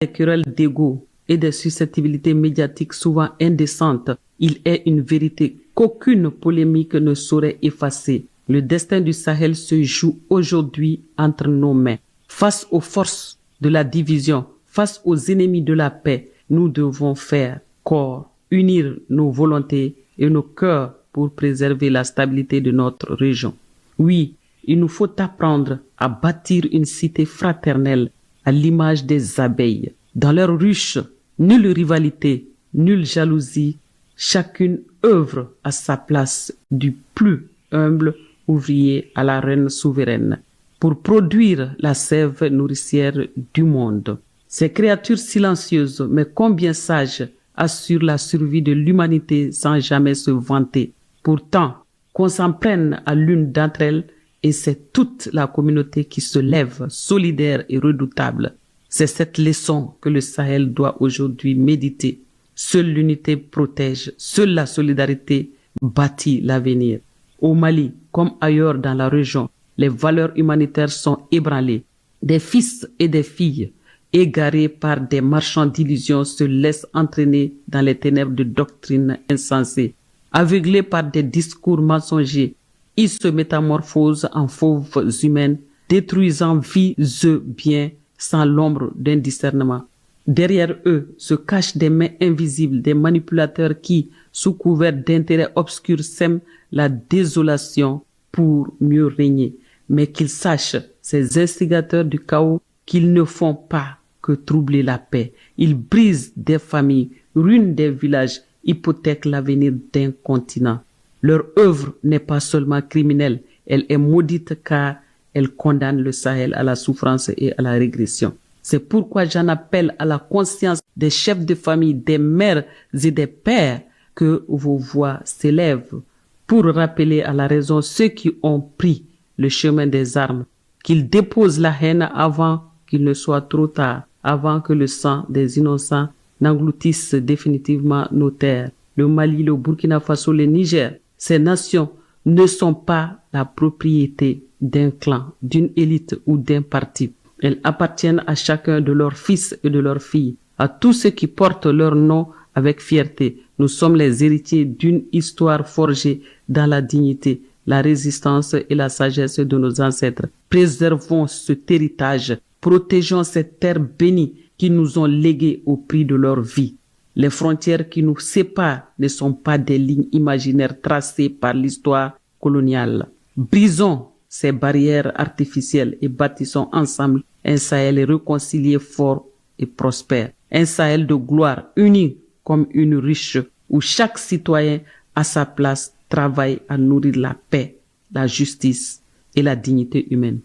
querelles d'ego et des susceptibilités médiatiques souvent indécentes, il est une vérité qu'aucune polémique ne saurait effacer. Le destin du Sahel se joue aujourd'hui entre nos mains. Face aux forces de la division, face aux ennemis de la paix, nous devons faire corps, unir nos volontés et nos cœurs pour préserver la stabilité de notre région. Oui, il nous faut apprendre à bâtir une cité fraternelle à l'image des abeilles. Dans leur ruche, nulle rivalité, nulle jalousie, chacune œuvre à sa place du plus humble ouvrier à la reine souveraine pour produire la sève nourricière du monde. Ces créatures silencieuses mais combien sages assurent la survie de l'humanité sans jamais se vanter. Pourtant, qu'on s'en prenne à l'une d'entre elles et c'est toute la communauté qui se lève, solidaire et redoutable. C'est cette leçon que le Sahel doit aujourd'hui méditer. Seule l'unité protège, seule la solidarité bâtit l'avenir. Au Mali, comme ailleurs dans la région, les valeurs humanitaires sont ébranlées. Des fils et des filles, égarés par des marchands d'illusions, se laissent entraîner dans les ténèbres de doctrines insensées. Aveuglés par des discours mensongers, ils se métamorphosent en fauves humaines, détruisant vies et biens sans l'ombre d'un discernement. Derrière eux se cachent des mains invisibles, des manipulateurs qui, sous couvert d'intérêts obscurs, sèment la désolation pour mieux régner. Mais qu'ils sachent, ces instigateurs du chaos, qu'ils ne font pas que troubler la paix. Ils brisent des familles, ruinent des villages, hypothèquent l'avenir d'un continent. Leur œuvre n'est pas seulement criminelle, elle est maudite car elle condamne le Sahel à la souffrance et à la régression. C'est pourquoi j'en appelle à la conscience des chefs de famille, des mères et des pères que vos voix s'élèvent pour rappeler à la raison ceux qui ont pris le chemin des armes, qu'ils déposent la haine avant qu'il ne soit trop tard, avant que le sang des innocents n'engloutisse définitivement nos terres. Le Mali, le Burkina Faso, le Niger, ces nations ne sont pas la propriété d'un clan, d'une élite ou d'un parti. Elles appartiennent à chacun de leurs fils et de leurs filles, à tous ceux qui portent leur nom avec fierté. Nous sommes les héritiers d'une histoire forgée dans la dignité, la résistance et la sagesse de nos ancêtres. Préservons cet héritage, protégeons cette terre bénie qui nous ont léguée au prix de leur vie. Les frontières qui nous séparent ne sont pas des lignes imaginaires tracées par l'histoire coloniale. Brisons ces barrières artificielles et bâtissons ensemble un Sahel réconcilié, fort et prospère. Un Sahel de gloire, uni comme une ruche où chaque citoyen à sa place travaille à nourrir la paix, la justice et la dignité humaine.